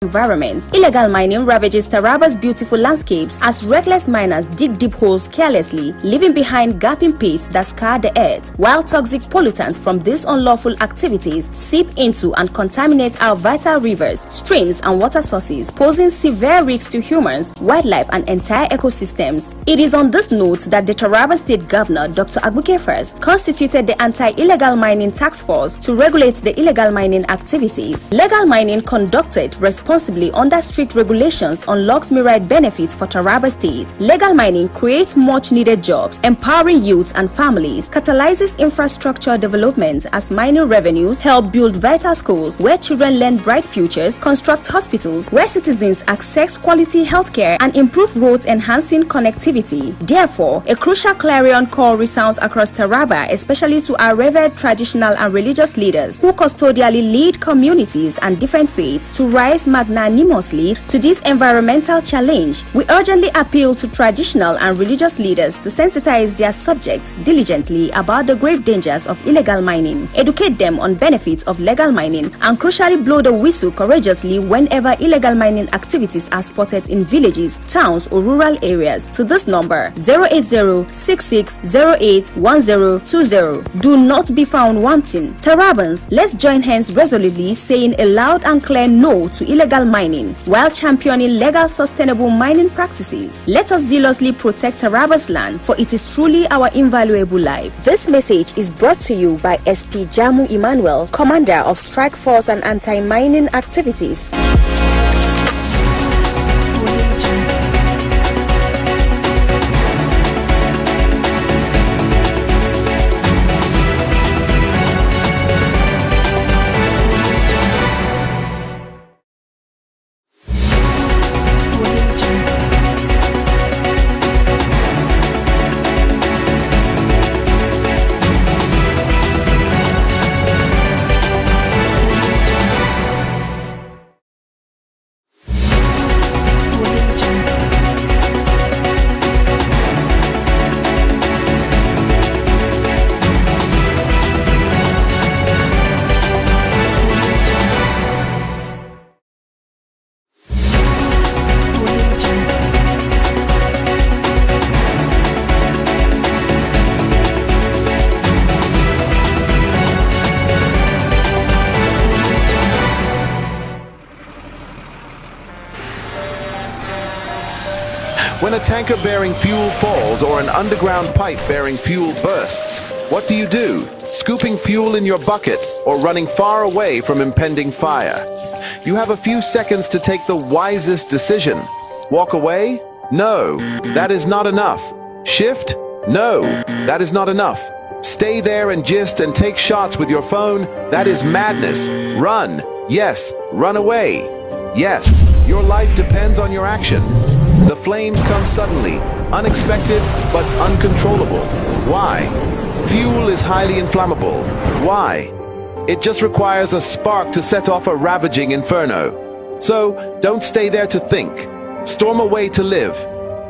environment. Illegal mining ravages Taraba's beautiful landscapes as reckless miners dig deep holes carelessly, leaving behind gaping pits that scar the earth, while toxic pollutants from these unlawful activities seep into and contaminate our vital rivers, streams, and water sources, posing severe risks to humans, wildlife, and entire ecosystems. It is on this note that the Taraba State Governor, Dr. Agbuke First, constituted the Anti-Illegal Mining Task Force to regulate the illegal mining activities. Legal mining conducted responsibly under strict regulations unlocks myriad benefits for Taraba State. Legal mining creates much needed jobs, empowering youths and families, catalyzes infrastructure development as mining revenues help build vital schools where children learn bright futures, construct hospitals where citizens access quality healthcare, and improve roads enhancing connectivity. Therefore, a crucial clarion call resounds across Taraba, especially to our revered traditional and religious leaders who custodially lead communities and different faiths to rise magnanimously to this environmental challenge. We urgently appeal to traditional and religious leaders to sensitize their subjects diligently about the grave dangers of illegal mining, educate them on benefits of legal mining, and crucially blow the whistle courageously whenever illegal mining activities are spotted in villages, towns, or rural areas to this number 080-6608-1020. Do not be found wanting. Tarabans, let's join hands resolutely saying a loud and clear no to illegal mining while championing legal sustainable mining practices. Let us zealously protect Taraba's land, for it is truly our invaluable life. This message is brought to you by SP Jamu Emmanuel, Commander of Strike Force and Anti-Mining Activities. When a tanker bearing fuel falls or an underground pipe bearing fuel bursts, what do? Scooping fuel in your bucket or running far away from impending fire? You have a few seconds to take the wisest decision. Walk away? No, that is not enough. Shift? No, that is not enough. Stay there and gist and take shots with your phone? That is madness. Run. Yes, run away. Yes, your life depends on your action. The flames come suddenly, unexpected but uncontrollable. Why? Fuel is highly inflammable. Why? It just requires a spark to set off a ravaging inferno. So, don't stay there to think. Storm away to live.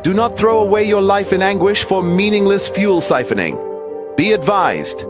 Do not throw away your life in anguish for meaningless fuel siphoning. Be advised.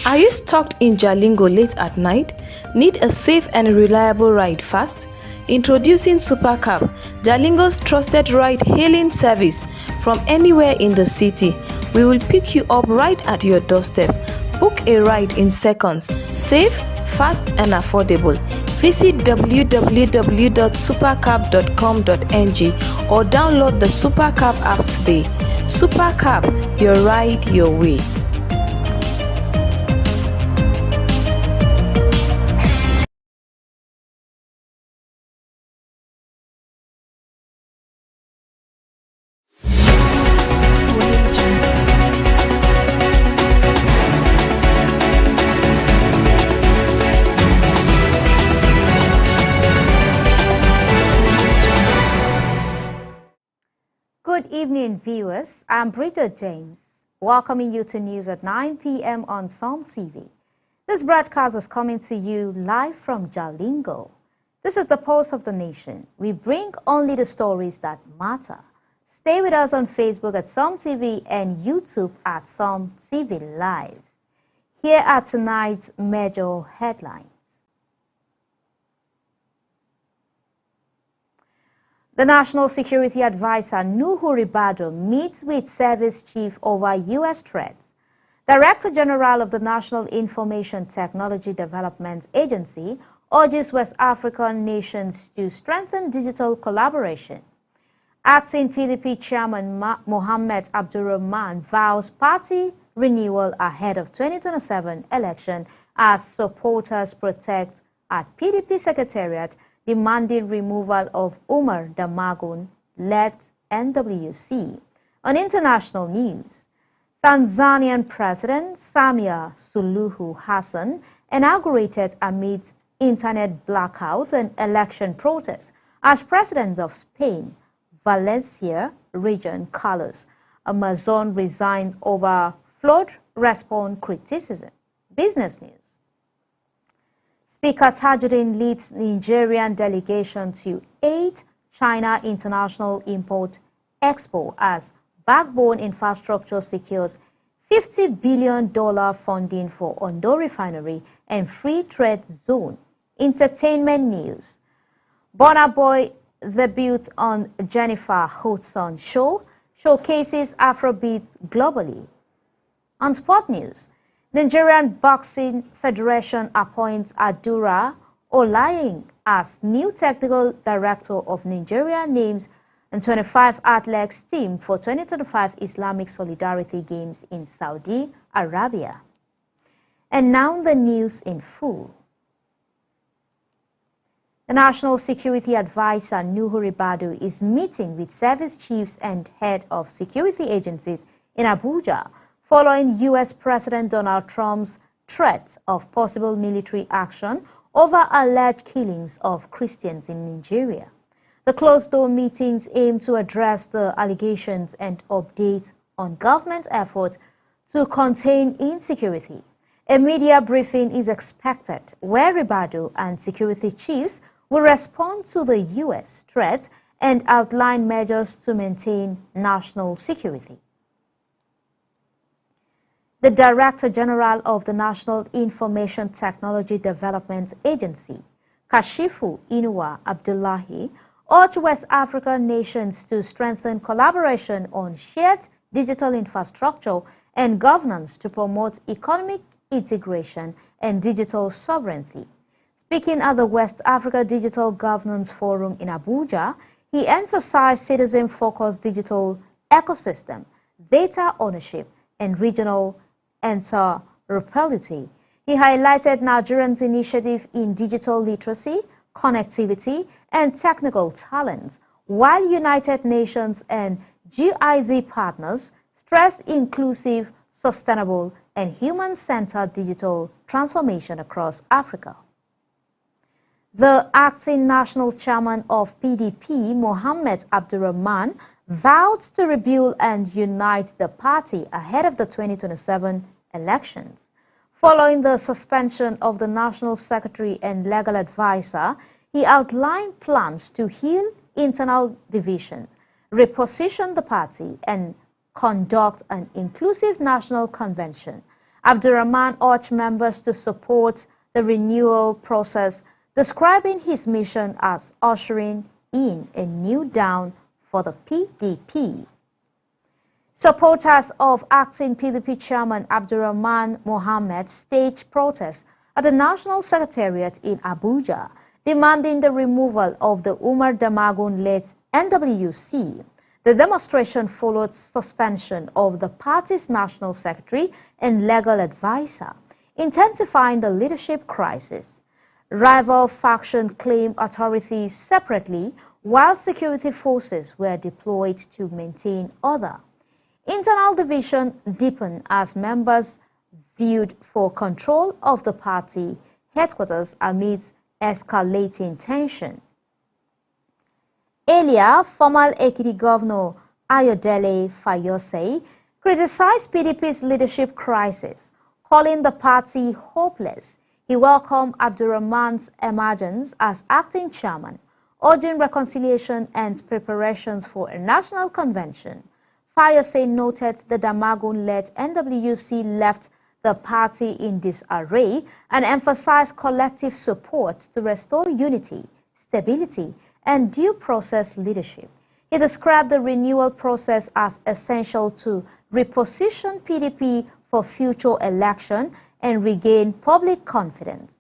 Are you stuck in Jalingo late at night? Need a safe and reliable ride fast? Introducing Supercab, Jalingo's trusted ride-hailing service from anywhere in the city. We will pick you up right at your doorstep. Book a ride in seconds. Safe, fast, and affordable. Visit www.supercab.com.ng or download the Supercab app today. Supercab, your ride your way. Good evening, viewers. I'm Bridget James. welcoming you to news at 9 p.m. on Psalm TV. This broadcast is coming to you live from Jalingo. This is the Pulse of the Nation. We bring only the stories that matter. Stay with us on Facebook at Psalm TV and YouTube at Psalm TV Live. Here are tonight's major headlines. The National Security Advisor Nuhu Ribadu meets with Service Chief over U.S. threats. Director General of the National Information Technology Development Agency urges West African nations to strengthen digital collaboration. Acting PDP Chairman Mohammed Abdurrahman vows party renewal ahead of 2027 election as supporters protest at PDP Secretariat demanding removal of Umar Damagum-led NWC. On international news, Tanzanian President Samia Suluhu Hassan inaugurated amid internet blackouts and election protests as President of Spain, Valencia region Carlos Amazon resigns over flood response criticism. Business news. Speaker Tajuddin leads Nigerian delegation to 8th China International Import Expo as Backbone Infrastructure secures $50 billion funding for Ondo Refinery and Free Trade Zone. Entertainment news. Burna Boy debuts on Jennifer Hudson Show, showcases Afrobeat globally. On sport news, Nigerian Boxing Federation appoints Adura Olayin as new technical director of Nigeria, names and 25 athletes team for 2025 Islamic Solidarity Games in Saudi Arabia. And now the news in full. The National Security Advisor Nuhu Ribadu is meeting with service chiefs and head of security agencies in Abuja following U.S. President Donald Trump's threat of possible military action over alleged killings of Christians in Nigeria. The closed-door meetings aim to address the allegations and update on government efforts to contain insecurity. A media briefing is expected where Ribadu and security chiefs will respond to the U.S. threat and outline measures to maintain national security. The Director General of the National Information Technology Development Agency, Kashifu Inuwa Abdullahi, urged West African nations to strengthen collaboration on shared digital infrastructure and governance to promote economic integration and digital sovereignty. Speaking at the West Africa Digital Governance Forum in Abuja, he emphasized citizen-focused digital ecosystem, data ownership, and regional interoperability. He highlighted Nigeria's initiative in digital literacy, connectivity, and technical talents, while United Nations and GIZ partners stress inclusive, sustainable, and human-centered digital transformation across Africa. The acting national chairman of PDP, Mohammed Abdurrahman, vowed to rebuild and unite the party ahead of the 2027 elections. Following the suspension of the national secretary and legal advisor, he outlined plans to heal internal division, reposition the party, and conduct an inclusive national convention. Abdurrahman urged members to support the renewal process, describing his mission as ushering in a new dawn for the PDP. Supporters of acting PDP chairman Abdurrahman Mohammed staged protests at the National Secretariat in Abuja, demanding the removal of the Umar Damagum-led NWC. The demonstration followed suspension of the party's national secretary and legal advisor, intensifying the leadership crisis. Rival factions claimed authority separately, while security forces were deployed to maintain order. Internal division deepened as members viewed for control of the party headquarters amidst escalating tension. Earlier, former Ekiti Governor Ayodele Fayose criticized PDP's leadership crisis, calling the party hopeless. He welcomed Abdurrahman's emergence as acting chairman, urging reconciliation and preparations for a national convention. Fayose noted the Damagun-led NWC left the party in disarray and emphasized collective support to restore unity, stability, and due process leadership. He described the renewal process as essential to reposition PDP for future election and regain public confidence.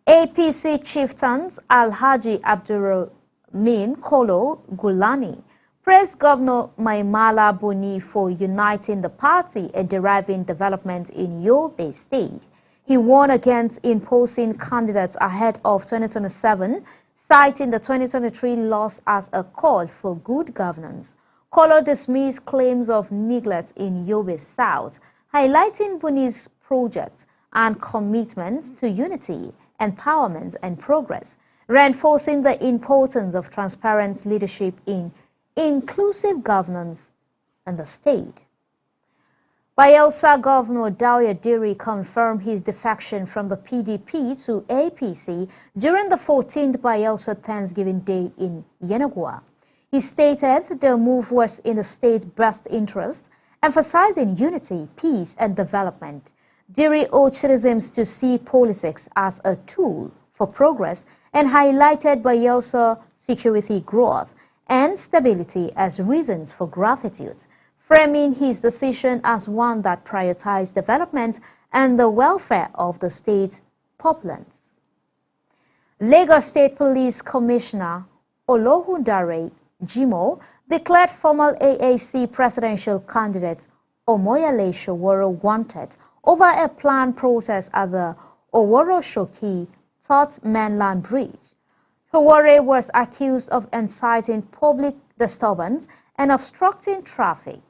APC chieftains Alhaji Abdurrahman Kolo Gulani praised Governor Maimala Buni for uniting the party and deriving development in Yobe State. He warned against imposing candidates ahead of 2027, citing the 2023 loss as a call for good governance. Kolo dismissed claims of neglect in Yobe South, highlighting Buni's project and commitment to unity, empowerment, and progress, reinforcing the importance of transparent leadership in inclusive governance in the state. Bayelsa Governor Dauya Diri confirmed his defection from the PDP to APC during the 14th Bayelsa Thanksgiving Day in Yenagoa. He stated the move was in the state's best interest, emphasizing unity, peace, and development. Diri urged citizens to see politics as a tool for progress and highlighted Bayelsa security growth and stability as reasons for gratitude, framing his decision as one that prioritized development and the welfare of the state's populace. Lagos State Police Commissioner Olohundare Jimo declared former AAC presidential candidate Omoyele Sowore wanted over a planned protest at the Oworo-Shoki Third Mainland Bridge. Sowore was accused of inciting public disturbance and obstructing traffic.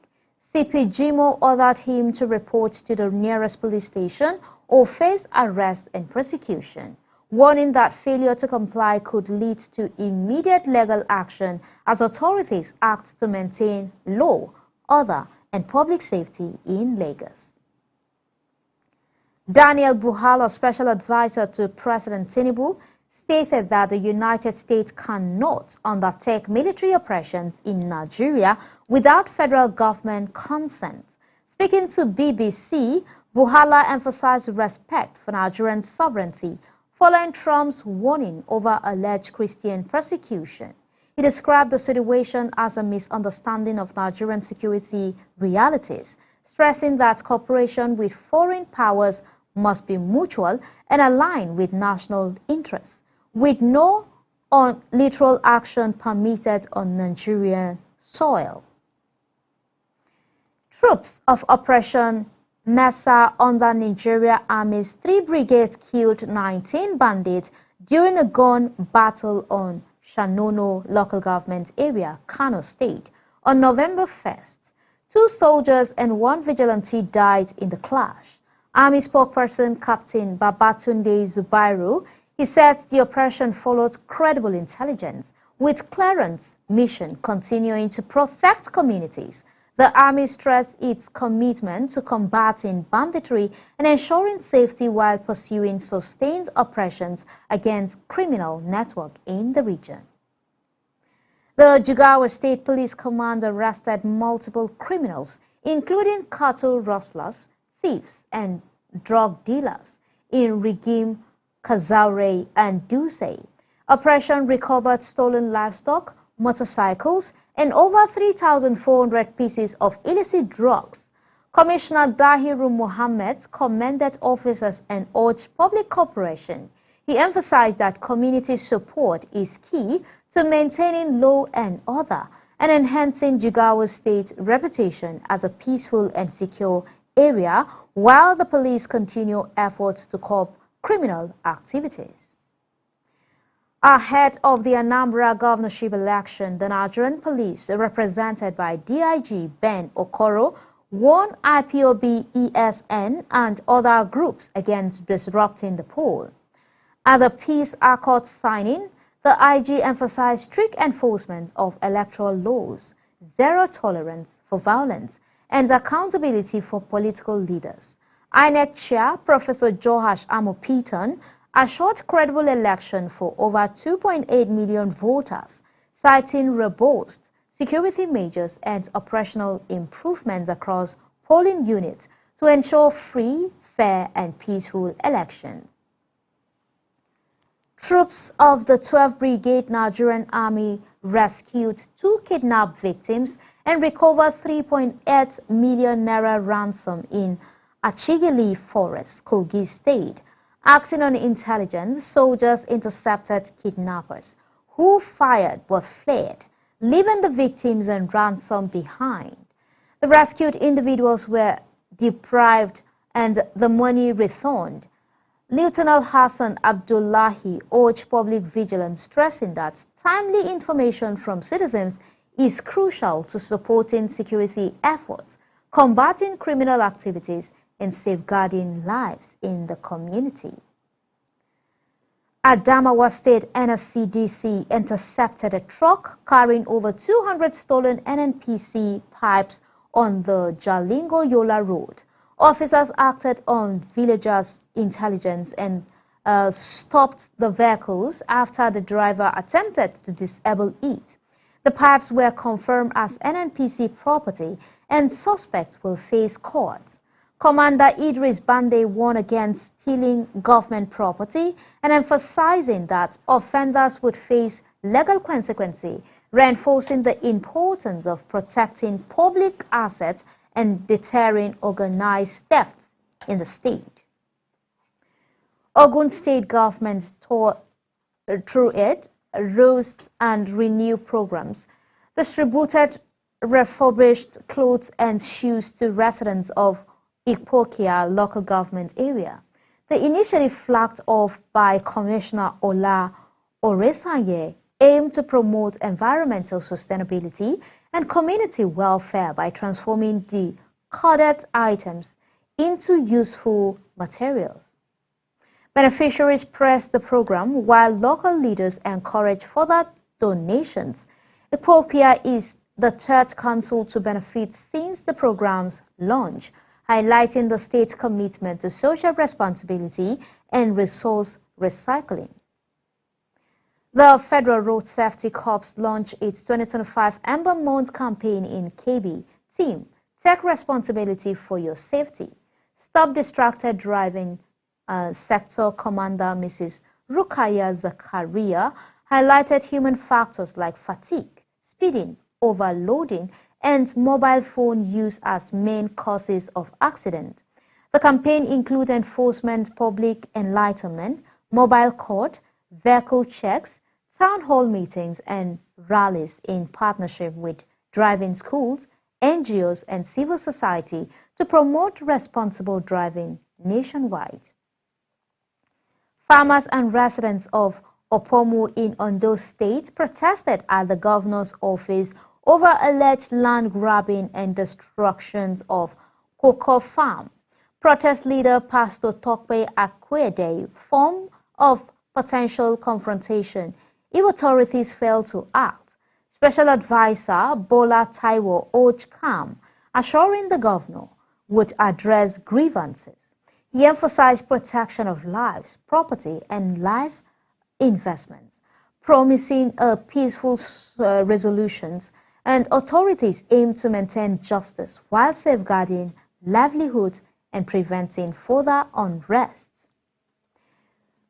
CP Jimo ordered him to report to the nearest police station or face arrest and prosecution, warning that failure to comply could lead to immediate legal action as authorities act to maintain law, order, and public safety in Lagos. Daniel Buhala, special advisor to President Tinubu, stated that the United States cannot undertake military operations in Nigeria without federal government consent. Speaking to BBC, Buhala emphasized respect for Nigerian sovereignty following Trump's warning over alleged Christian persecution. He described the situation as a misunderstanding of Nigerian security realities, stressing that cooperation with foreign powers must be mutual and aligned with national interests, with no unilateral action permitted on Nigerian soil. Troops of Operation Mesa under Nigeria Army's 3 brigades killed 19 bandits during a gun battle on Shanono local government area, Kano State, on November 1st. 2 soldiers and 1 vigilante died in the clash. Army spokesperson Captain Babatunde Zubairu, he said the operation followed credible intelligence, with clearance mission continuing to protect communities. The Army stressed its commitment to combating banditry and ensuring safety while pursuing sustained operations against criminal networks in the region. The Jigawa State Police Command arrested multiple criminals, including cattle rustlers, thieves, and drug dealers in Rigim, Kazaure, and Duse. Operation recovered stolen livestock, motorcycles, and over 3,400 pieces of illicit drugs. Commissioner Dahiru Mohammed commended officers and urged public cooperation. He emphasized that community support is key to maintaining law and order and enhancing Jigawa State's reputation as a peaceful and secure area while the police continue efforts to curb criminal activities. Ahead of the Anambra governorship election, the Nigerian police, represented by DIG Ben Okoro, warned IPOB, ESN, and other groups against disrupting the poll. At the peace accord signing, the IG emphasized strict enforcement of electoral laws, zero tolerance for violence, and accountability for political leaders. INEC Chair Professor Joash Amopitan assured credible election for over 2.8 million voters, citing robust security measures and operational improvements across polling units to ensure free, fair and peaceful elections. Troops of the 12th Brigade Nigerian Army rescued 2 kidnapped victims and recovered 3.8 million naira ransom in Achigili Forest, Kogi State. Acting on intelligence, soldiers intercepted kidnappers who fired but fled, leaving the victims and ransom behind. The rescued individuals were deprived and the money returned. Lieutenant Hassan Abdullahi urged public vigilance, stressing that timely information from citizens is crucial to supporting security efforts, combating criminal activities, and safeguarding lives in the community. Adamawa State NSCDC intercepted a truck carrying over 200 stolen NNPC pipes on the Jalingo-Yola Road. Officers acted on villagers' intelligence and stopped the vehicles after the driver attempted to disable it. The pipes were confirmed as NNPC property and suspects will face court. Commander Idris Bande warned against stealing government property and emphasizing that offenders would face legal consequences, reinforcing the importance of protecting public assets and deterring organized theft in the state. Ogun State government through it, Roast and Renew programs, distributed refurbished clothes and shoes to residents of Ikpokia local government area. The initiative flagged off by Commissioner Ola Oresanye aimed to promote environmental sustainability and community welfare by transforming the corded items into useful materials. Beneficiaries praised the program while local leaders encouraged further donations. Ikpokia is the third council to benefit since the program's launch, highlighting the state's commitment to social responsibility and resource recycling. The Federal Road Safety Corps launched its 2025 Amber Month campaign in KB. Team, take responsibility for your safety. Stop distracted driving. Sector Commander Mrs. Rukaya Zakaria highlighted human factors like fatigue, speeding, overloading, and mobile phone use as main causes of accident. The campaign included enforcement, public enlightenment, mobile court, vehicle checks, town hall meetings, and rallies in partnership with driving schools, NGOs, and civil society to promote responsible driving nationwide. Farmers and residents of Opomu in Ondo State protested at the governor's office over alleged land grabbing and destructions of cocoa farm. Protest leader Pastor Tokpe Akwede form of potential confrontation if authorities fail to act. Special advisor Bola Taiwo urged calm, assuring the governor would address grievances. He emphasized protection of lives, property, and life investments, promising a peaceful resolutions, and authorities aim to maintain justice while safeguarding livelihoods and preventing further unrest.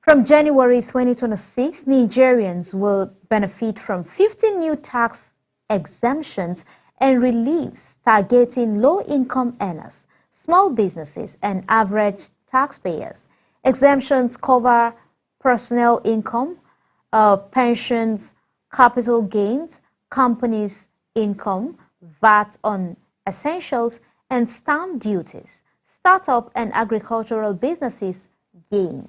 From January 2026, Nigerians will benefit from 15 new tax exemptions and reliefs targeting low-income earners, small businesses, and average taxpayers. Exemptions cover personal income, pensions, capital gains, companies' income, VAT on essentials, and stamp duties. Startup and agricultural businesses gain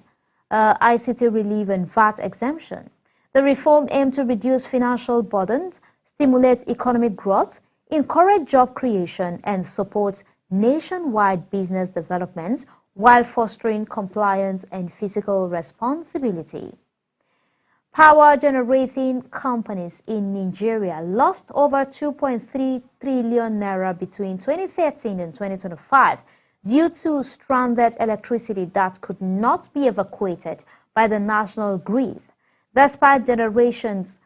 ICT relief and VAT exemption. The reform aims to reduce financial burdens, stimulate economic growth, encourage job creation, and support nationwide business development while fostering compliance and fiscal responsibility. Power generating companies in Nigeria lost over 2.3 trillion naira between 2013 and 2025 due to stranded electricity that could not be evacuated by the national grid, despite generations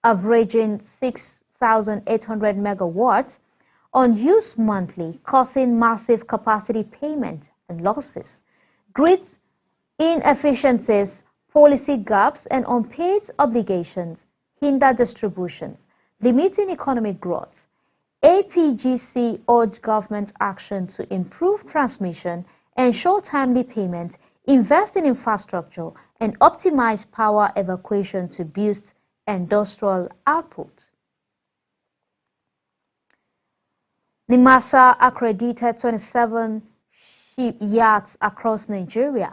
averaging 6,800 megawatts unused monthly, causing massive capacity payment and losses. Grid inefficiencies, policy gaps, and unpaid obligations hinder distributions, limiting economic growth. APGC urged government action to improve transmission, ensure timely payment, invest in infrastructure, and optimize power evacuation to boost industrial output. NIMASA accredited 27 shipyards across Nigeria,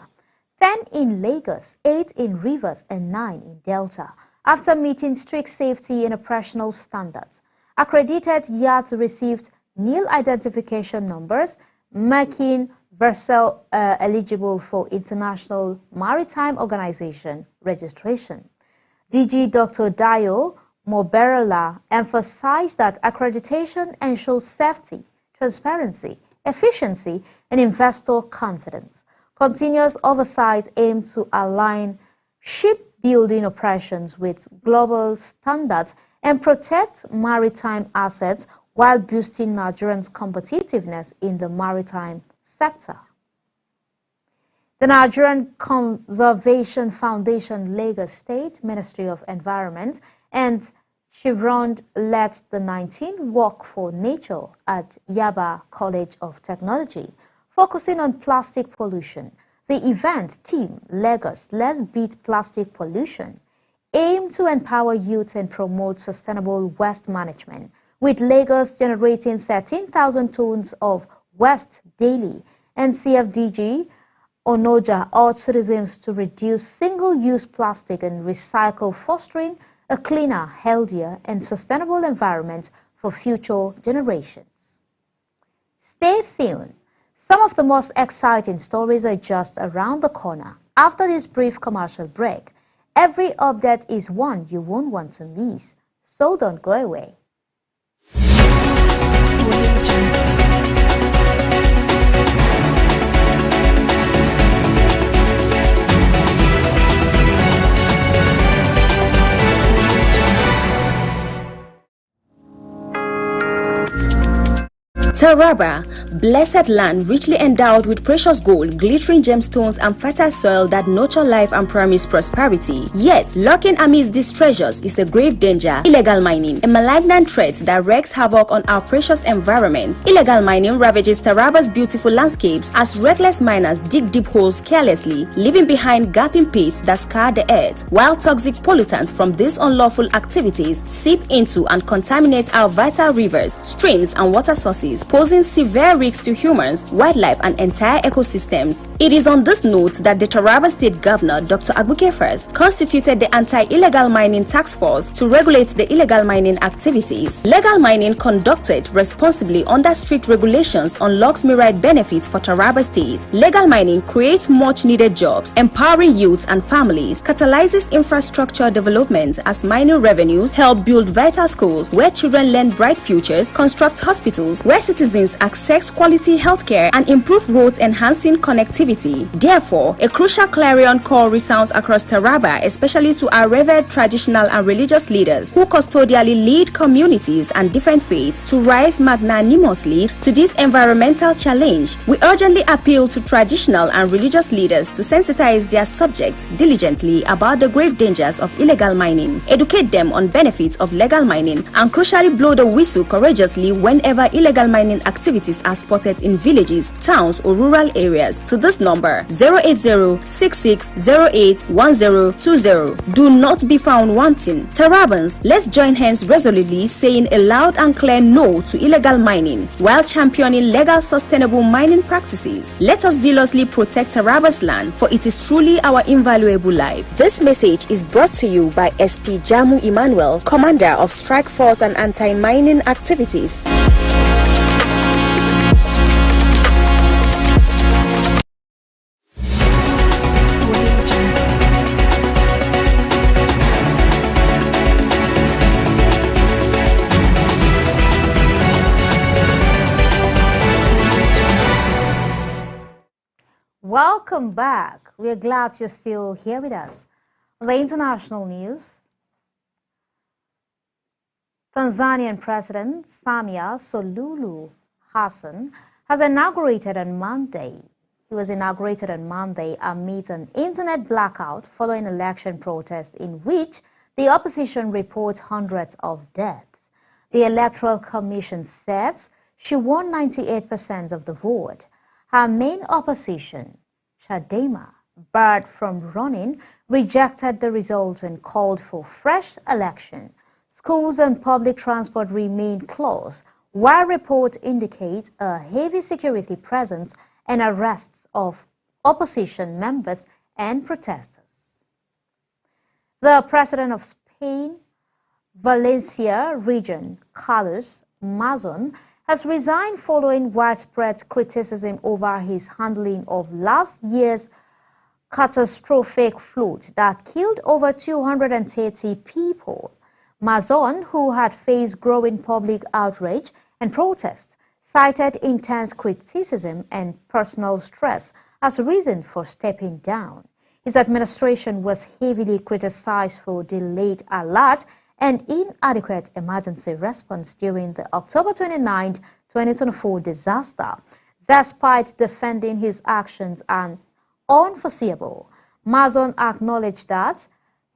10 in Lagos, 8 in Rivers, and 9 in Delta, after meeting strict safety and operational standards. Accredited yards received nil identification numbers, making vessel eligible for International Maritime Organization registration. DG Dr. Dayo Moberela emphasized that accreditation ensures safety, transparency, efficiency, and investor confidence. Continuous oversight aims to align shipbuilding operations with global standards and protect maritime assets while boosting Nigerians' competitiveness in the maritime sector. The Nigerian Conservation Foundation, Lagos State Ministry of Environment, and Chevron led the 19th Walk for Nature at Yaba College of Technology, focusing on plastic pollution. The event, Team Lagos, Let's Beat Plastic Pollution, aimed to empower youth and promote sustainable waste management, with Lagos generating 13,000 tons of waste daily, and CFDG Onoja urged citizens to reduce single-use plastic and recycle, fostering a cleaner, healthier, and sustainable environment for future generations. Stay tuned. Some of the most exciting stories are just around the corner. After this brief commercial break, every update is one you won't want to miss, so don't go away. Taraba, blessed land richly endowed with precious gold, glittering gemstones, and fertile soil that nurture life and promise prosperity. Yet, lurking amidst these treasures is a grave danger: illegal mining, a malignant threat that wreaks havoc on our precious environment. Illegal mining ravages Taraba's beautiful landscapes as reckless miners dig deep holes carelessly, leaving behind gaping pits that scar the earth, while toxic pollutants from these unlawful activities seep into and contaminate our vital rivers, streams, and water sources, posing severe risks to humans, wildlife, and entire ecosystems. It is on this note that the Taraba State Governor, Dr. Abuke First, constituted the Anti-Illegal Mining Task Force to regulate the illegal mining activities. Legal mining conducted responsibly under strict regulations unlocks myriad benefits for Taraba State. Legal mining creates much-needed jobs, empowering youths and families, catalyzes infrastructure development as mining revenues help build vital schools where children learn bright futures, construct hospitals where citizens access quality healthcare, and improve roads, enhancing connectivity. Therefore, a crucial clarion call resounds across Taraba, especially to our revered traditional and religious leaders who custodially lead communities and different faiths to rise magnanimously to this environmental challenge. We urgently appeal to traditional and religious leaders to sensitize their subjects diligently about the grave dangers of illegal mining, educate them on benefits of legal mining, and crucially blow the whistle courageously whenever illegal mining activities are spotted in villages, towns, or rural areas to this number 080-6608-1020. Do not be found wanting. Tarabans, let's join hands resolutely, saying a loud and clear no to illegal mining while championing legal sustainable mining practices. Let us zealously protect Taraba's land, for it is truly our invaluable life. This message is brought to you by SP Jamu Emmanuel, Commander of Strike Force and Anti-Mining Activities. Welcome back. We're glad you're still here with us. On the international news, Tanzanian President Samia Suluhu Hassan has inaugurated on Monday. He was inaugurated on Monday amid an internet blackout following election protests in which the opposition reports hundreds of deaths. The Electoral Commission says she won 98% of the vote. Her main opposition, Chadema, barred from running, rejected the results and called for fresh election. Schools and public transport remain closed, while reports indicate a heavy security presence and arrests of opposition members and protesters. The president of Spain, Valencia region, Carlos Mazon, has resigned following widespread criticism over his handling of last year's catastrophic flood that killed over 230 people. Mazon, who had faced growing public outrage and protest, cited intense criticism and personal stress as reason for stepping down. His administration was heavily criticized for delayed alert and inadequate emergency response during the October 29, 2024 disaster. Despite defending his actions as unforeseeable, Mazon acknowledged that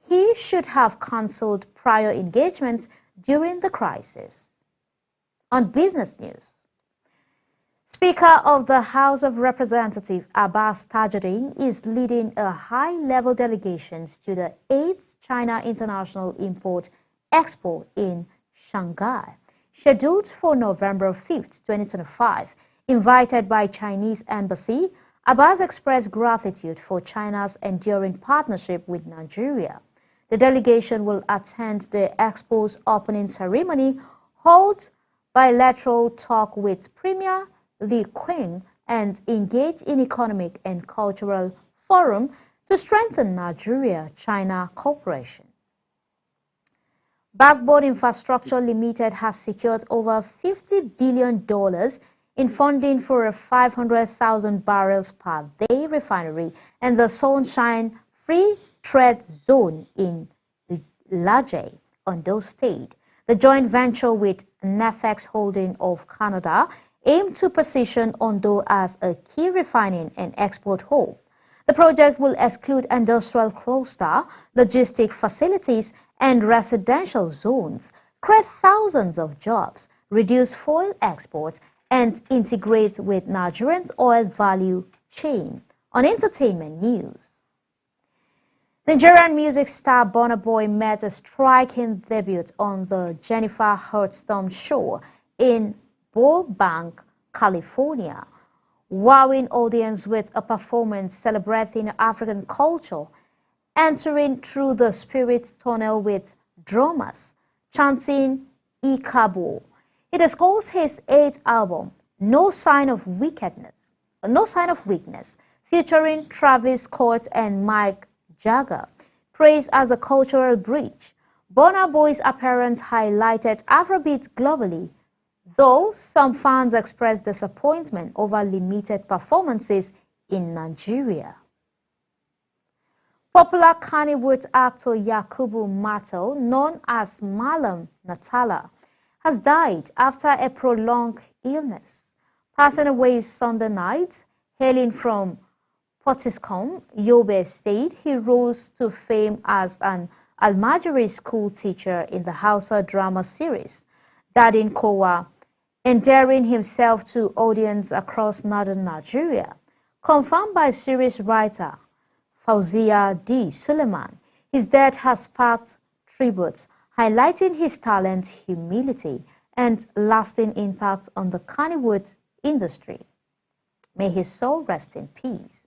he should have cancelled prior engagements during the crisis. On business news, Speaker of the House of Representatives Abbas Tajuddin is leading a high-level delegation to the 8th China International Import Expo in Shanghai, scheduled for November 5, 2025. Invited by Chinese embassy, Abbas expressed gratitude for China's enduring partnership with Nigeria. The delegation will attend the expo's opening ceremony, hold bilateral talk with Premier Li Qiang, and engage in economic and cultural forum to strengthen Nigeria-China cooperation. Backbone Infrastructure Limited has secured over $50 billion in funding for a 500,000 barrels per day refinery and the Sunshine Free Trade Zone in Laje, Ondo State. The joint venture with Nefex Holding of Canada aimed to position Ondo as a key refining and export hub. The project will exclude industrial cluster, logistic facilities, and residential zones, create thousands of jobs, reduce fuel exports, and integrate with Nigeria's oil value chain. On entertainment news, Nigerian music star Burna Boy made a striking debut on the Jennifer Hudson show in Burbank, California, wowing audience with a performance celebrating African culture, entering through the spirit tunnel with drummers chanting Ikabo. He disclosed his 8th album, No Sign of Weakness, featuring Travis Scott and Mike Jagger, praised as a cultural bridge. Burna Boy's appearance highlighted Afrobeat globally, though some fans expressed disappointment over limited performances in Nigeria. Popular Kannywood actor Yakubu Mato, known as Malam Natala, has died after a prolonged illness. Passing away Sunday night, hailing from Potiskum, Yobe State, he rose to fame as an Almajiri school teacher in the Hausa drama series, Dadin Kowa, endearing himself to audience across northern Nigeria. Confirmed by series writer Fauzia D. Suleiman, his death has sparked tributes, highlighting his talent, humility, and lasting impact on the Kannywood industry. May his soul rest in peace.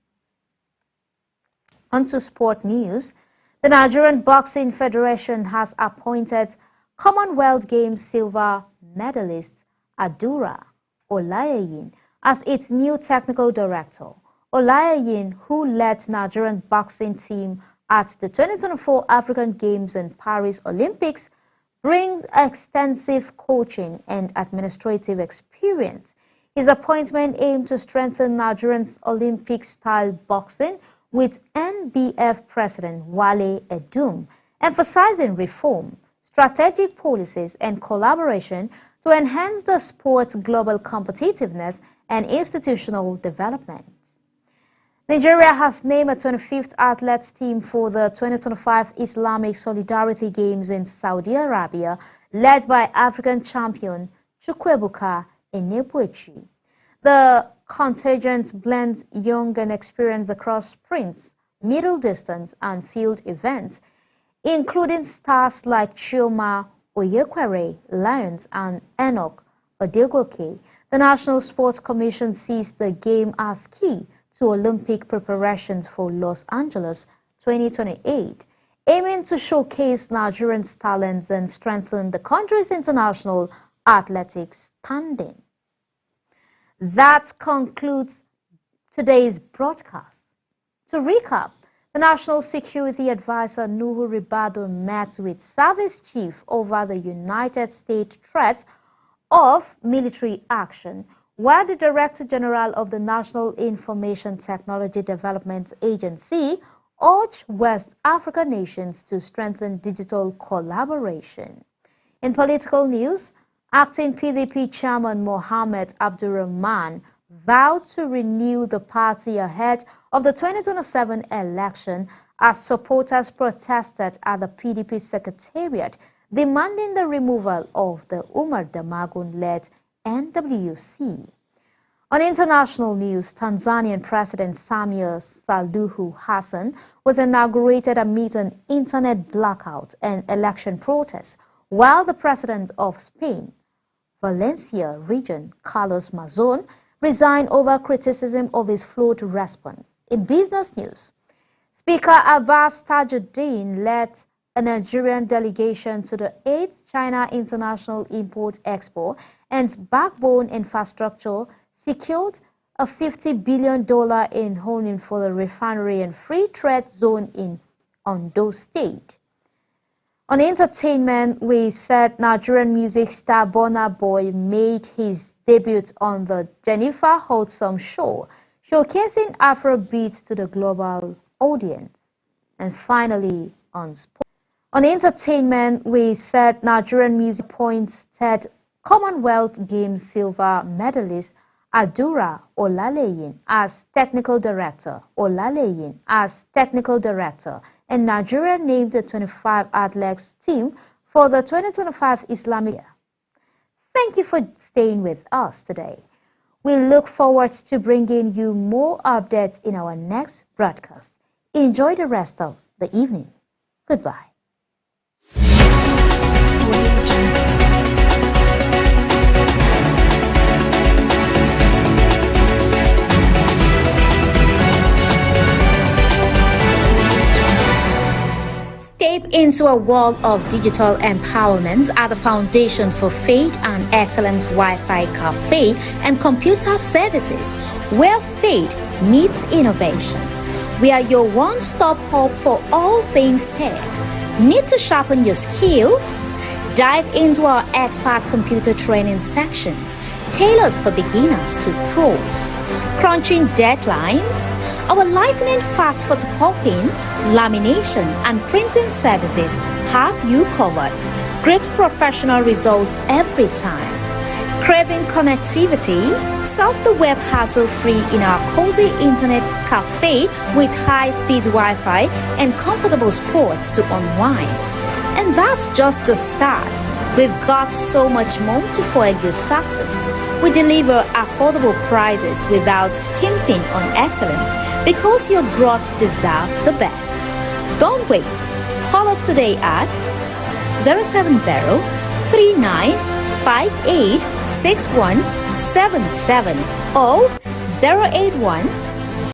On to sport news. The Nigerian Boxing Federation has appointed Commonwealth Games silver medalist Adura Olayayin as its new technical director. Olayayin, who led Nigerian boxing team at the 2024 African Games and Paris Olympics, brings extensive coaching and administrative experience. His appointment aimed to strengthen Nigeria's Olympic-style boxing, with NBF President Wale Edun emphasizing reform, strategic policies, and collaboration to enhance the sport's global competitiveness and institutional development. Nigeria has named a 25th athletes team for the 2025 Islamic Solidarity Games in Saudi Arabia, led by African champion Chukwuebuka Enebwechi. The contingent blends young and experienced across sprints, middle distance, and field events, including stars like Chioma Oyekwere Lyons and Enoch Odegoke. The National Sports Commission sees the game as key to Olympic preparations for Los Angeles 2028, aiming to showcase Nigerians' talents and strengthen the country's international athletics standing. That concludes today's broadcast. To recap, the National Security Advisor Nuhu Ribadu met with Service Chief over the United States threat of military action, while the Director General of the National Information Technology Development Agency urged West African nations to strengthen digital collaboration. In political news, acting PDP Chairman Mohammed Abdurrahman vowed to renew the party ahead of the 2027 election as supporters protested at the PDP Secretariat, demanding the removal of the Umar Damagun-led NWC. On international news, Tanzanian President Samia Suluhu Hassan was inaugurated amid an internet blackout and election protests, while the President of Spain, Valencia region, Carlos Mazon, resigned over criticism of his flawed response. In business news, Speaker Abbas Tajuddin led a Nigerian delegation to the 8th China International Import-Expo and Backbone Infrastructure secured a $50 billion in holding for the refinery and free trade zone in Ondo State. On entertainment, we said Nigerian music star Burna Boy made his debut on the Jennifer Hudson Show, showcasing Afrobeats to the global audience. And finally, on sports. On entertainment, we said Nigerian music appointed Commonwealth Games silver medalist Adura Olaleyin as technical director. And Nigeria named the 25 athletes team for the 2025 Islamic Year. Thank you for staying with us today. We look forward to bringing you more updates in our next broadcast. Enjoy the rest of the evening. Goodbye. Step into a world of digital empowerment at the Foundation for Faith and Excellence Wi-Fi Cafe and Computer Services, where faith meets innovation. We are your one-stop hub for all things tech. Need to sharpen your skills? Dive into our expert computer training sections, tailored for beginners to pros. Crunching deadlines? Our lightning-fast photocopying, lamination, and printing services have you covered. Grips professional results every time. Craving connectivity? Solve the web hassle-free in our cozy internet cafe with high-speed Wi-Fi and comfortable spots to unwind. And that's just the start. We've got so much more to fuel your success. We deliver affordable prices without skimping on excellence because your growth deserves the best. Don't wait. Call us today at 070-3958-6177 or 081